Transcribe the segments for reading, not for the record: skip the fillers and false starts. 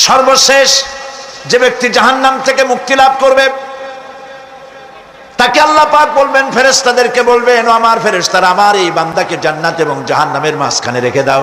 সর্বশেষ যে ব্যক্তি জাহান্নাম থেকে মুক্তি লাভ করবে তাকে আল্লাহ পাক বলবেন, ফেরেশতাদেরকে বলবেন, ও আমার ফেরেশতারা, আমার এই বান্দাকে জান্নাত এবং জাহান্নামের মাঝখানে রেখে দাও।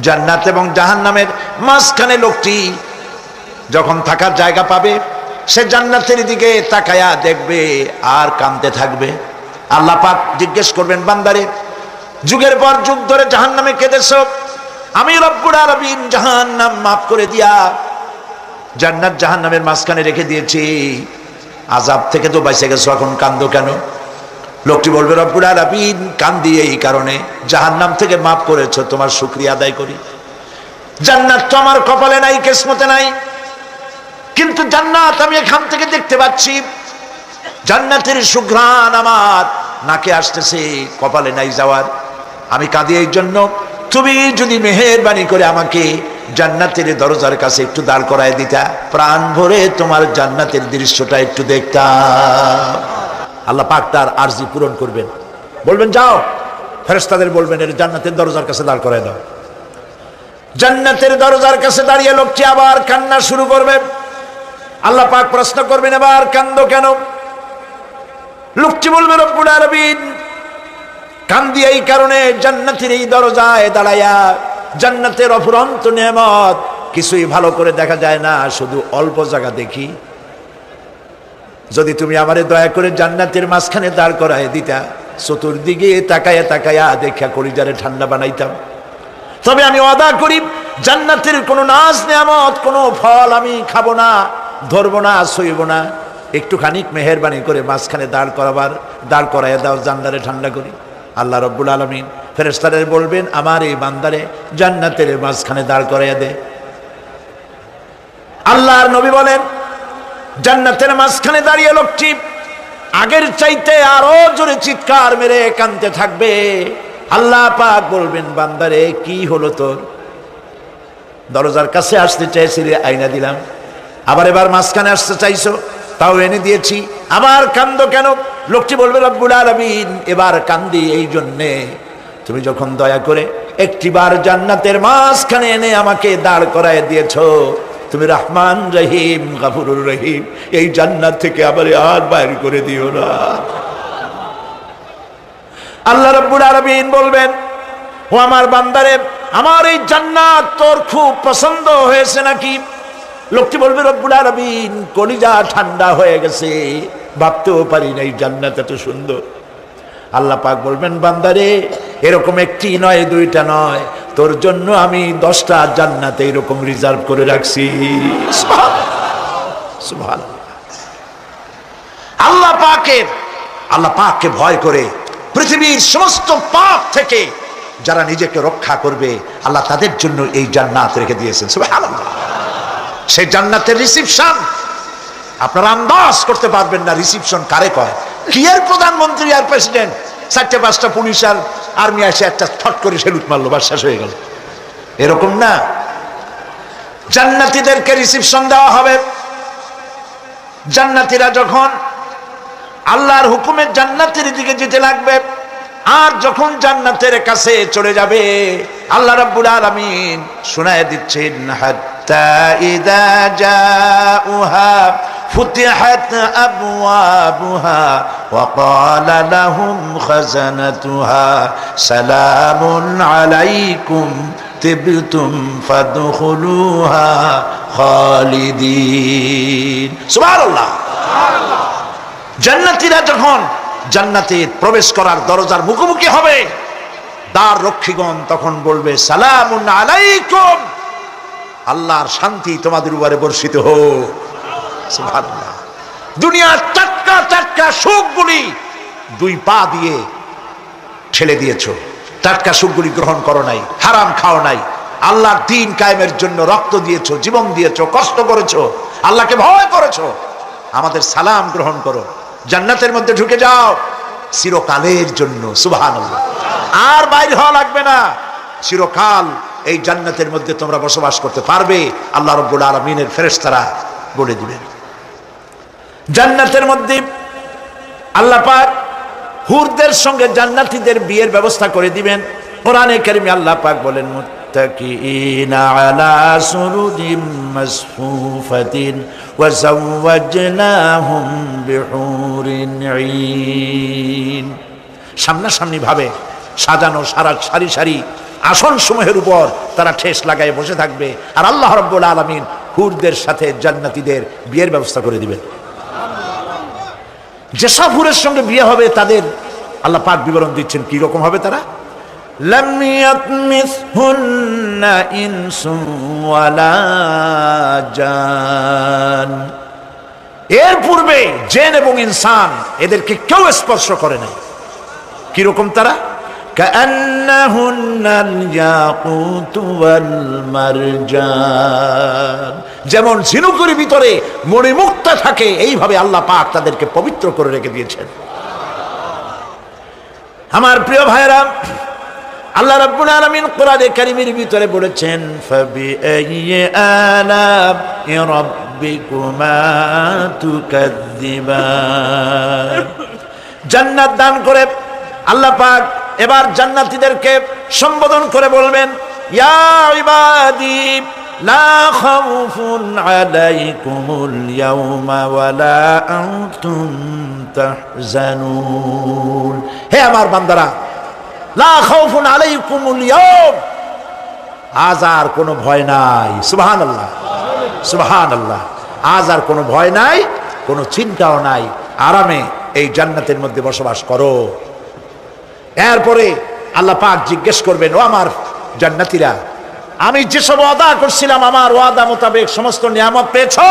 জান্নাত এবং জাহান্নামের মাঝখানে লোকটি যখন থাকার জায়গা পাবে, সে জান্নাতের দিকে তাকায়া দেখবে আর কাঁদতে থাকবে। আল্লাহ পাক জিজ্ঞেস করবেন, বান্দারে, যুগের পর যুগ ধরে জাহান্নামে কেঁদেছো, আমি রব্বুল আলামিন জাহান্নাম মাফ করে দিয়া জান্নাত জাহান্নামের মাঝখানে রেখে দিয়েছি, আযাব থেকে তো বেঁচে গেছো, এখন কান্দো কেন? লোকটি বলবে, রব্বুল আলামিন কান্দি এই কারণে, জাহান্নাম থেকে মাফ করেছো, তোমার শুকরিয়া আদায় করি। জান্নাত তো আমার কপালে নাই, কিসমতে নাই, কিন্তু জান্নাত আমি এখান থেকে দেখতে পাচ্ছি, জান্নাতের সুঘ্রাণ আমার নাকে আসতেছে, কপালে নাই যাওয়ার। আমি কাঁদি এই জন্য, তুমি যদি মেহেরবানি করে আমাকে জান্নাতের দরজার কাছে একটু দাঁড় করায় দিতা, প্রাণ ভরে তোমার জান্নাতের দৃশ্যটা একটু দেখতাম। আল্লাহ পাক তার আরজি পূরণ করবেন, বলবেন যাও, ফেরেশতাদের বলবেন এর জান্নাতের দরজার কাছে দাঁড় করায় দাও। জান্নাতের দরজার কাছে দাঁড়িয়ে লোকটি আবার কান্না শুরু করবে। আল্লাহ পাক প্রশ্ন করবেন, এবার কান্দো কেন? লোকটি বলবে, রব্বুল আলামিন কান্দি এই কারণে, জান্নাতের এই দরজায় দাঁড়ায়া জান্নাতের অফুরন্ত নেয়ামত কিছুই ভালো করে দেখা যায় না, শুধু অল্প জায়গা দেখি। যদি তুমি আমারে দয়া করে জান্নাতের মাঝখানে দাঁড় করায় দিতা, চতুর্দিকে তাকায়া তাকায়া দেখা কলিজারে ঠান্ডা বানাইতাম। তবে আমি ওয়াদা করি, জান্নাতের কোনো নাজ নেয়ামত, কোনো ফল আমি খাবো না, ধরবো না, সইব না। একটুখানি মেহেরবানি করে মাঝখানে দাঁড় করাইয়া দাও, জান্নারে ঠান্ডা করি। আল্লাহ রব্বুল আলামিন ফেরেশতাদের বলবেন, আমার এই বান্দারে জান্নাতের মাঝখানে দাঁড় করাইয়া দে। আল্লাহর নবী বলেন, জান্নাতের মাঝখানে দাঁড়িয়ে লোকটি আগের চাইতে আরো জোরে চিৎকার মেরে কাঁদতে থাকবে। আল্লাহ পাক বলবেন, বান্দারে কি হলো তোর? দরজার কাছে আসতে চাইছিলে, আইনা দিলাম। আবার এবার মাঝখানে আসতে চাইছো, তাও এনে দিয়েছি, আবার কান্দো কেন? লোকটি বলবে, রব্বুল আলামিন এবার কান্দি এই জন্যে, তুমি যখন দয়া করে একটিবার জান্নাতের মাঝখানে এনে আমাকে দাঁড় করায় দিয়েছো, তুমি রহমান রহিম গফুরুর রহিম, এই জান্নাত থেকে আবার আর বাইর করে দিও না। আল্লাহ রাব্বুল আলামিন বলবেন, ও আমার বান্দারে, আমার এই জান্নাত তোর খুব পছন্দ হয়েছে নাকি? লোকটি বলবে, রব্বুল আলামিন কলিজা ঠান্ডা হয়ে গেছে, ভাবতেও পারি না এই জান্নাত এত সুন্দর। আল্লাহ পাক বলবেন, বান্দারে এরকম একটি নয়, দুইটা নয়, তোর জন্য আমি 10টা জান্নাত এরকম রিজার্ভ করে রাখছি। সুবহানাল্লাহ। আল্লাহ পাককে ভয় করে পৃথিবীর সমস্ত পাপ থেকে যারা নিজেকে রক্ষা করবে, আল্লাহ তাদের জন্য এই জান্নাত রেখে দিয়েছেন। সুবহানাল্লাহ। সেই জান্নাতের রিসিপশন আপনারা আন্দাজ করতে পারবেন না, রিসিপশন কারে কয়। কি এর প্রধানমন্ত্রী আর প্রেসিডেন্ট, 4-5টা পুলিশ আর আর্মি এসে একটা ফট করে সেলুট মারলো, বাস শেষ হয়ে গেল, এরকম না। জান্নাতীদেরকে রিসিপশন দেওয়া হবে। জান্নাতীরা যখন আল্লাহর হুকুমে জান্নাতের দিকে যেতে লাগবে, আর যখন জান্নাতের কাছে চলে যাবে, আল্লাহ রাব্বুল আলামিন শোনায় দিচ্ছেন, হাত্তা ইযা জাউহা ফুতিহাত আবওয়াবুহা ওয়া ক্বালা লাহুম খাজানাতুহা সালামুন আলাইকুম তিবতুম ফাদখুলুহা খালিদিন। সুবহানাল্লাহ। জান্নাতীরা যখন জান্নাতে প্রবেশ করার দরজার মুখোমুখি হবে, দ্বার রক্ষীগণ তখন বলবে, সালামুন আলাইকুম, আল্লাহর শান্তি তোমাদের উপরে বর্ষিত হোক। সুবহানাল্লাহ। দুনিয়ার টাটকা টাটকা সুখগুলি 2 পা দিয়ে ঠেলে দিয়েছো, টাটকা সুখগুলি গ্রহণ করো নাই, হারাম খাও নাই, আল্লাহর দ্বীন কায়েমের জন্য রক্ত দিয়েছো, জীবন দিয়েছো, কষ্ট করেছো, আল্লাহকে ভয় করেছো। আমাদের সালাম গ্রহণ করো, জান্নাতের মধ্যে ঢুকে যাও চিরকালের জন্য। সুবহানাল্লাহ। আর বাইরে হওয়া লাগবে না, চিরকাল এই জান্নাতের মধ্যে তোমরা বসবাস করতে পারবে, আল্লাহ রাব্বুল আলামিনের ফেরেশতারা বলে দিবেন। জান্নাতের মধ্যে আল্লাহ পাক হুরদের সঙ্গে জান্নাতীদের বিয়ের ব্যবস্থা করে দিবেন। কোরআনে কারিমে আল্লাহ পাক বলেন, মুত্তাকিইনা আলা সুরুরিম মাসফুফাতিন ওয়া যাওয়াজনাহুম বিহুরিন ঈন। সামনাসামনি ভাবে সাজানো সারি সারি আসন সমূহের উপর তারা ঠেস লাগায় বসে থাকবে, আর আল্লাহ রাব্বুল আলামিন হুরদের সাথে জান্নাতীদের বিয়ের ব্যবস্থা করে দিবেন। যেসব হুরের সঙ্গে বিয়ে হবে তাদের আল্লাহ পাক বিবরণ দিচ্ছেন কি রকম হবে তারা। লাম ইয়াতমিসহুন্না ইনসুন ওয়ালা জান, এর পূর্বে জিন এবং ইনসান এদেরকে কেউ স্পর্শ করে নাই। কি রকম তারা? কাআন্নাহুন্নাল ইয়াকুতু ওয়াল মারজান, যেমন ঝিনুকের ভিতরে মণিমুক্তা থাকে এইভাবে আল্লাহ পাক তাদেরকে পবিত্র করে রেখে দিয়েছেন। আমার প্রিয় ভাইরা, আল্লাহ রাব্বুল আলামিন কোরআনে কারীমের ভিতরে বলেছেন ফাবিআইয়ি আলা'i রাব্বিকুমা তুকাযযিবান। জান্নাত দান করে আল্লাহ পাক এবার জান্নাতীদেরকে সম্বোধন করে বলবেন, ইয়া ইবাদি লা খাউফুন আলাইকুমুল ইয়াওমা ওয়ালা আনতুম তাহজানুন। হে আমার বান্দারা, লা খাউফুন আলাইকুমুল ইয়াওম, আজ আর কোনো ভয় নাই। সুবহানাল্লাহ, সুবহানাল্লাহ। আজ আর কোনো ভয় নাই, কোনো চিন্তাও নাই, আরামে এই জান্নাতের মধ্যে বসবাস করো। এরপরে আল্লাহ পাক জিজ্ঞেস করবেন, ও আমার জান্নাতীরা, আমি যেসব ওয়াদা করছিলাম আমার ওয়াদা মোতাবেক সমস্ত নিয়ামত পেয়েছো?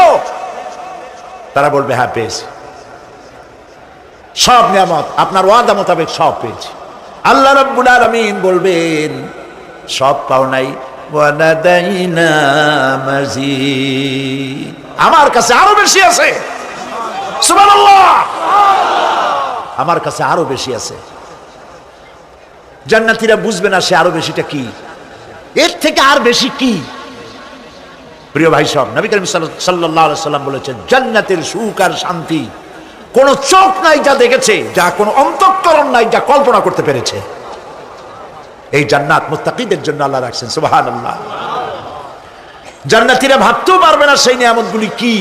তারা বলবে হ্যাঁ পেয়েছি, সব নিয়ামত আপনার ওয়াদা মোতাবেক সব পেয়েছি। আল্লাহ রাব্বুল আলামিন বলবেন সব পাও নাই, ওয়ালাদাইনা মাজিদ, আমার কাছে আরো বেশি আছে। সুবহানাল্লাহ, আমার কাছে আরো বেশি আছে। জান্নাতীরা বুঝবে না সে আরো বেশিটা কি, এর থেকে আর বেশি কি। প্রিয় ভাই সব, নবী করিম সাল্লাল্লাহু আলাইহি সাল্লাম বলেছেন জান্নাতের সুখ আর শান্তি কোন চোখ নাই যা দেখেছে, যা কোন অন্তঃকরণ নাই যা কল্পনা করতে পেরেছে। এই জান্নাত মুত্তাকিদের জন্য আল্লাহ রাখছেন। সুবহানাল্লাহ। জান্নাতীরা ভাবতেও পারবে না সেই নিয়ামতগুলি কি।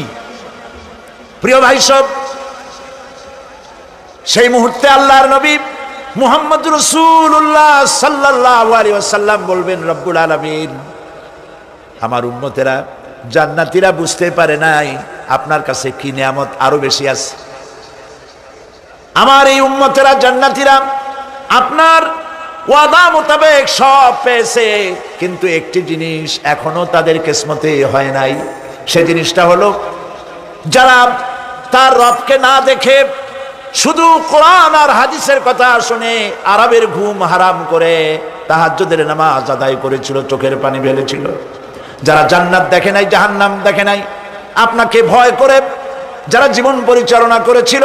প্রিয় ভাই সব, সেই মুহূর্তে আল্লাহর নবী মুহাম্মদ রাসূলুল্লাহ সাল্লাল্লাহু আলাইহি ওয়াসাল্লাম বলবেন, রব্বুল আলামিন আমার উম্মতেরা জান্নাতীরা বুঝতে পারে নাই আপনার কাছে কি নিয়ামত আরো বেশি আছে। আমার এই উম্মতেরা জান্নাতীরা আপনার ওয়াদা মোতাবেক সব পেয়েছে, কিন্তু একটি জিনিস এখনো তাদের কিসমতে হয় নাই। সে জিনিসটা হলো যারা তার রবকে না দেখে শুধু কোরআন আর হাদিসের কথা শুনে আরবের ঘুম হারাম করে তাহাজ্জুদের নামাজ আদায় করেছিল, চোখের পানি ফেলেছিল। যারা জান্নাত দেখে নাই, জাহান্নাম দেখে নাই, আপনাকে ভয় করে যারা জীবন পরিচালনা করেছিল,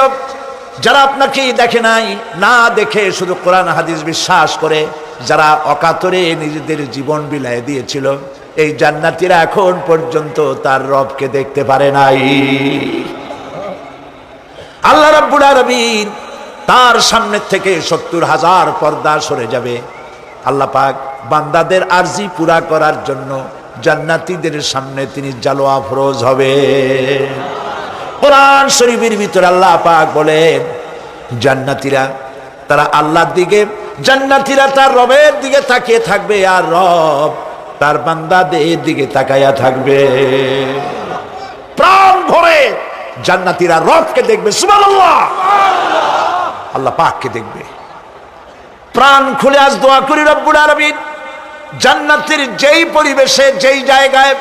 যারা আপনাকে দেখে নাই, না দেখে শুধু কোরআন হাদিস বিশ্বাস করে যারা অকাতরে নিজেদের জীবন বিলায় দিয়েছিল, এই জান্নাতীরা এখন পর্যন্ত তার রবকে দেখতে পারে নাই। আল্লাহ রাব্বুল আলামিন তার সামনে থেকে ৭০,০০০ পর্দা সরে যাবে। আল্লাহ পাক বান্দাদের আরজি পুরা করার জন্য জান্নাতীদের সামনে তিনি জালোয়া ফরোজ হবে। কোরআন শরীফের ভিতরে আল্লাহ পাক বলেন জান্নাতীরা তারা আল্লাহর দিকে, জান্নাতীরা তার রবের দিকে তাকিয়ে থাকবে, আর রব তার বান্দাদের দিকে তাকায়া থাকবে। প্রাণ ভরে জান্নাতীরা রবকে দেখবে। সুবহানাল্লাহ, আল্লাহ পাককে দেখবে। প্রাণ খুলে আজ দোয়া করি রব্বুল আলামিন জান্নাতের যেই পরিবেশে যেই জায়গায়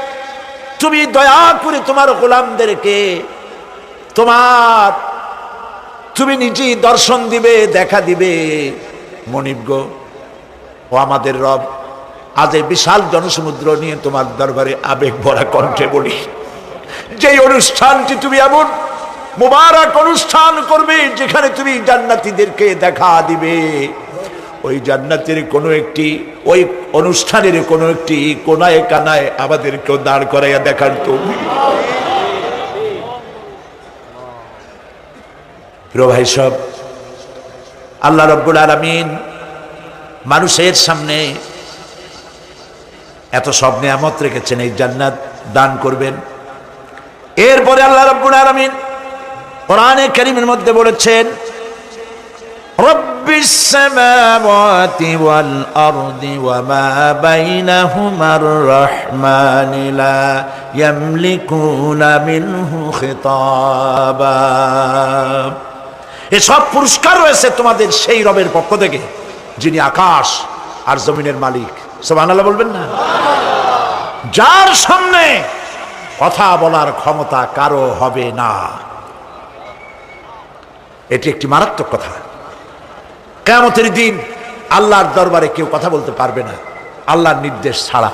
তুমি দয়া করে তোমার গোলামদেরকে তুমি নিজেই দর্শন দিবে, দেখা দিবে। মনিব গো, ও আমাদের রব, আজ এই বিশাল জনসমুদ্র নিয়ে তোমার দরবারে আবেগ ভরা কণ্ঠে বলি, যেই অনুষ্ঠানটি তুমি এমন মুবারক অনুষ্ঠান করবে যেখানে তুমি জান্নাতীদেরকে দেখা দিবে, ওই জান্নাতের কোনো একটি, ওই অনুষ্ঠানের কোনো একটি কোনায় কানায় আমাদেরকেও দাঁড় করাইয়া দেখার তৌফিক। প্রিয় ভাই সব, আল্লাহ রাব্বুল আলামিন মানুষের সামনে এত সব নিয়ামত রেখেছেন, এই জান্নাত দান করবেন। এরপরে আল্লাহ রাব্বুল আলামিন কোরআনে কারীমের মধ্যে বলেছেন, রব্বিস সামাওয়াতি ওয়াল আরদি ওয়া মা বাইনাহুমার রাহমানি লা ইয়ামলিকুনা মিনহু খিতাবা। এসব পুরস্কার রয়েছে তোমাদের সেই রবের পক্ষ থেকে যিনি আকাশ আর জমিনের মালিক। সুবহানাল্লাহ বলবেন না? যার সামনে কথা বলার ক্ষমতা কারো হবে না। এটি একটি মারাত্মক কথা। কিয়ামতের দিন আল্লাহর দরবারে কেউ কথা বলতে পারবে না আল্লাহর নির্দেশ ছাড়া।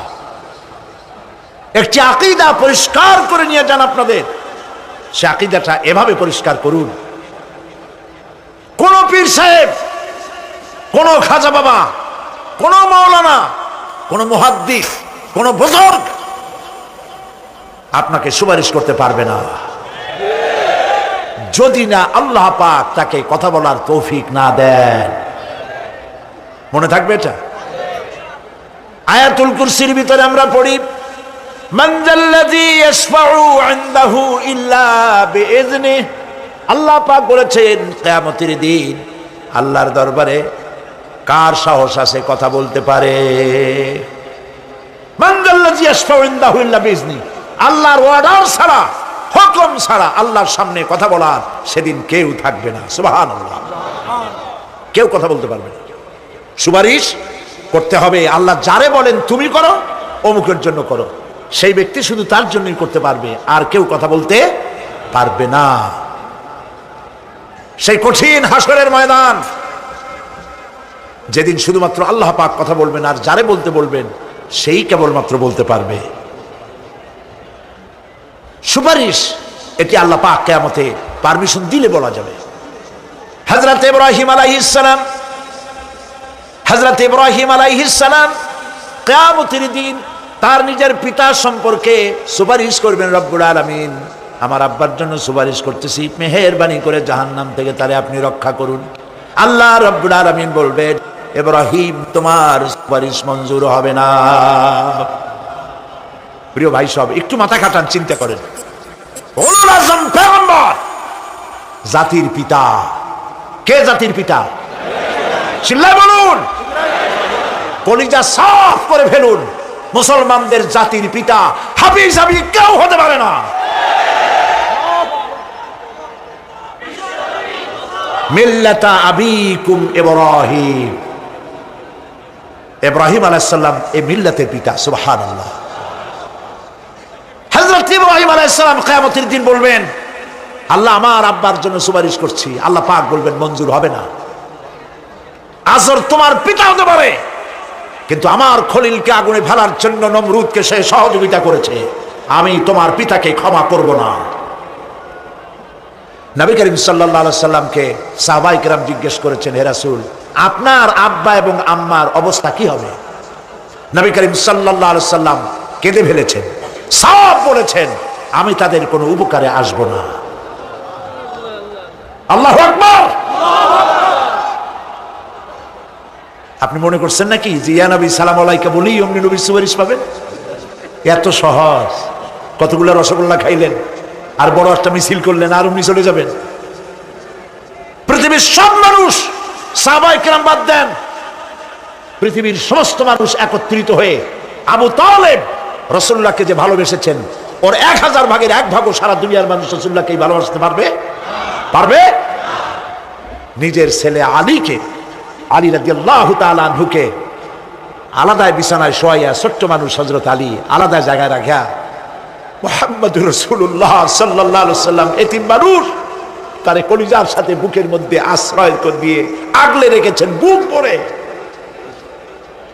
একটি আকীদা পরিষ্কার করে নিয়ে যান আপনাদের। সে আকীদাটা এভাবে পরিষ্কার করুন, কোন পীর সাহেব, কোন খাজা বাবা, কোন মাওলানা, কোন মুহাদ্দিস, কোন বুজুর্গ আপনাকে সুপারিশ করতে পারবে না যদি না আল্লাহ পাক তাকে কথা বলার তৌফিক না দেন। মনে থাকবে এটা। আয়াতুল কুরসির ভিতরে আমরা পড়ি, মান যাল্লাযী ইয়াশফাউ ইনদাহু ইল্লা বিইযনিহি। আল্লাহ পাক বলেছেন কিয়ামতের দিন আল্লাহর দরবারে কার সাহস আছে কথা বলতে পারে? মান যাল্লাযী ইয়াশফাউ ইনদাহু ইল্লা বিইযনিহি। আল্লাহর অর্ডার ছাড়া, হুকুম ছাড়া আল্লাহর সামনে কথা বলার সেদিন কেউ থাকবে না। সুবহানাল্লাহ। কেউ কথা বলতে পারবে না। সুপারিশ করতে হবে আল্লাহ যারে বলেন তুমি করো, অমুকের জন্য করো, সেই ব্যক্তি শুধু তার জন্যই করতে পারবে, আর কেউ কথা বলতে পারবে না। সেই কঠিন হাসরের ময়দান, যেদিন শুধুমাত্র আল্লাহ পাক কথা বলবেন আর যারে বলতে বলবেন সেই কেবলমাত্র বলতে পারবে। সুপারিশ এটি আল্লাহ পাক কিয়ামতে পারমিশন দিলে বলা যাবে। হযরত ইব্রাহিম আলাইহিস সালাম, হযরত ইব্রাহিম আলাইহিস সালাম কিয়ামতের দিন তার নিজের পিতা সম্পর্কে সুপারিশ করবেন, রব্বুল আলামিন আমার আব্বার জন্য সুপারিশ করতেছি, মেহেরবানি করে জাহান্নাম থেকে তারে আপনি রক্ষা করুন। আল্লাহ রব্বুল আলামিন বলবেন, ইব্রাহিম তোমার সুপারিশ মঞ্জুর হবে না। প্রিয় ভাই সব একটু মাথা খাটান, চিন্তা করেন। উলুল আযম পয়গম্বর, জাতির পিতা। কে জাতির পিতা? চিল্লায় বলুন, কলিজা সাফ করে ফেলুন। মুসলমানদের জাতির পিতা হাফিজ আবি কেউ হতে পারে না। মিল্লাতা আবিকুম ইব্রাহিম। ইব্রাহিম আলাইহিস সালাম এই মিল্লাতের পিতা। সুবহানাল্লাহ। হযরত ইব্রাহিম আলাইহিস সালাম কিয়ামতের দিন বলবেন, আল্লাহ আমার আব্বার জন্য সুপারিশ করছি। আল্লাহ পাক বলবেন মঞ্জুর হবে না। আজর তোমার পিতা হতে পারে, কিন্তু আমার খলিলকে আগুনে ফেলার জন্য নমরুদকে সে সহযোগিতা করেছে, আমি তোমার পিতাকে ক্ষমা করব না। নবী করিম সাল্লাল্লাহু আলাইহি সাল্লামকে সাহাবায়ে কেরাম জিজ্ঞেস করেছেন, হে রাসূল আপনার আব্বা এবং আম্মার অবস্থা কি হবে? নবী করিম সাল্লাল্লাহু আলাইহি সাল্লাম কেঁদে ফেলেছেন, সব বলেছেন আমি তাদের কোনো উপকারে আসব না। আল্লাহু আকবার। আপনি মনে করছেন নাকি যে ইয়া নবী সালাম আলাইকা বলি অমনি নবীর সুপারিশ পাবেন? এত সহজ। কতগুলো রসগোল্লা খাইলেন আর বড় একটা মিছিল করলেন আর অমনি চলে যাবেন? পৃথিবীর সব মানুষ, সাহাবায়ে কেরাম বাদ দেন, পৃথিবীর সমস্ত মানুষ একত্রিত হয়ে আবু তালেব রাসূলুল্লাহকে যে ভালোবেসেছেন, ওর 1000 ভাগের 1 ভাগও সারা দুনিয়ার মানুষ রাসূলুল্লাহকে ভালোবাসতে পারবে? পারবে? নিজের ছেলে আলীকে, আলী রাদিয়াল্লাহু তাআলা আনহুকে আলাদা বিছানায় শোয়াইয়া, ছোট্ট মানুষ হযরত আলী আলাদা জায়গায় রাখা, মুহাম্মদুর রাসূলুল্লাহ সাল্লাল্লাহু আলাইহি সাল্লাম এতিম মানুষ তারে কলিজার সাথে বুকের মধ্যে আশ্রয় করে দিয়ে আগলে রেখেছেন বুক ভরে।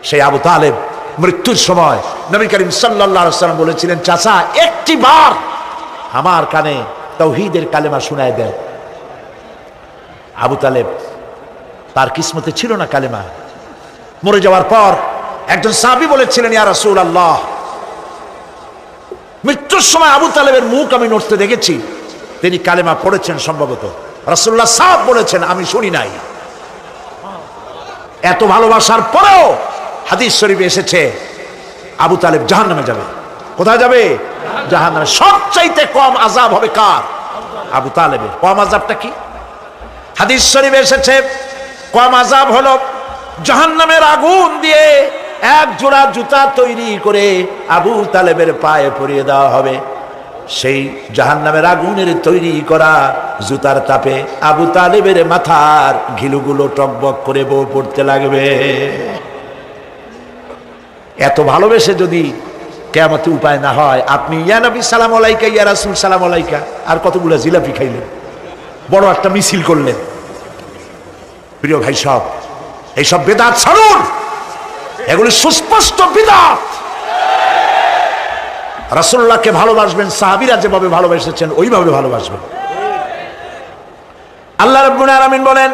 সেই আবু তালেব মৃত্যুর সময় নবী করিম সাল্লাল্লাহু আলাইহি সাল্লাম বলেছিলেন, চাচা একটি বার আমার কানে তাওহীদের কালেমা শোনায় দেন। আবু তালেব তার কিসমতে ছিল না কালেমা। মরে যাওয়ার পর একজন সাহাবী বলেছিলেন, ইয়া রাসূলুল্লাহ মৃত্যুর সময় আবু তালেবের মুখ আমি নড়তে দেখেছি, তিনি কালেমা পড়েছেন সম্ভবত। রাসূলুল্লাহ সাহেব বলেছেন আমি শুনি নাই। এত ভালোবাসার পরেও হাদিস শরীফে এসেছে আবু তালেব জাহান্নামে যাবে। কোথায় যাবে? জাহান্নামে। সবচাইতে কম আযাব হবে কার? আবু তালেবের। কম আযাবটা কি? হাদিস শরীফে এসেছে কম আযাব হলো জাহান্নামের আগুন দিয়ে এক জোড়া জুতা তৈরি করে আবু তালেবের পায়ে পরিয়ে দেওয়া হবে। সেই জাহান্নামের আগুনের তৈরি করা জুতার তাপে আবু তালেবের মাথার ঘিলুগুলো টকবক করে বউ পড়তে লাগবে। এত ভালোবেসে যদি কিয়ামতে উপায় না হয়, আপনি ইয়া নবী সালাম আলাইকা, ইয়া রাসূল সালাম আলাইকা আর কতগুলো জিলাপি খাইলেন, বড় একটা মিছিল করলেন। প্রিয় ভাই সব, এইসব বিদআত ছাড়ুন, এগুলি সুস্পষ্ট বিদআত। রাসূলুল্লাহকে ভালোবাসবেন, সাহাবীরা যেভাবে ভালোবেসেছেন ওইভাবে ভালোবাসবেন। আল্লাহ রাব্বুল আলামিন বলেন,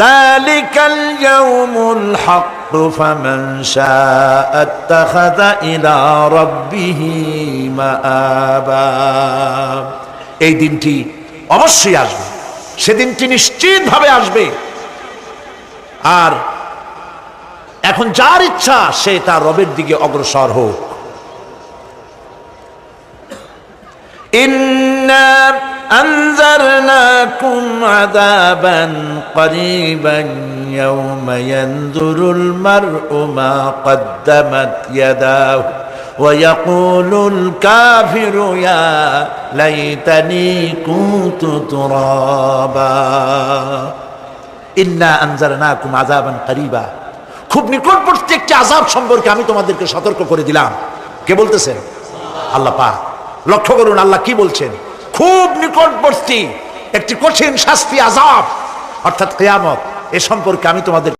যালিকাল ইয়াউমুল হক ফামান শাআ আত্তাখাযা ইলা রাব্বিহি মাআবা। এই দিনটি অবশ্যই আসবে, সেদিনটি নিশ্চিতভাবে আসবে। আর এখন যার ইচ্ছা সে তার রবের দিকে অগ্রসর হোক। ইন্না আনজারনাকুম আযাবান করিবান ইয়াওমা ইয়ানজুরুল মার'উ মা কদ্দামাত ইয়াদাহু ওয়া ইয়াকুলুল কাফিরু ইয়া লাইতানি কুনতু তুরাবা। ইন্না আনজারনাকুম আযাবান করিবা, খুব নিকটবর্তী একটি আযাব সম্পর্কে আমি তোমাদেরকে সতর্ক করে দিলাম। কে বলতেছেন? আল্লাহ পাক। লক্ষ্য করুন আল্লাহ কি বলছেন, খুব নিকটবর্তী একটি কঠিন শাস্তি, আযাব, অর্থাৎ কিয়ামত, এ সম্পর্কে আমি তোমাদের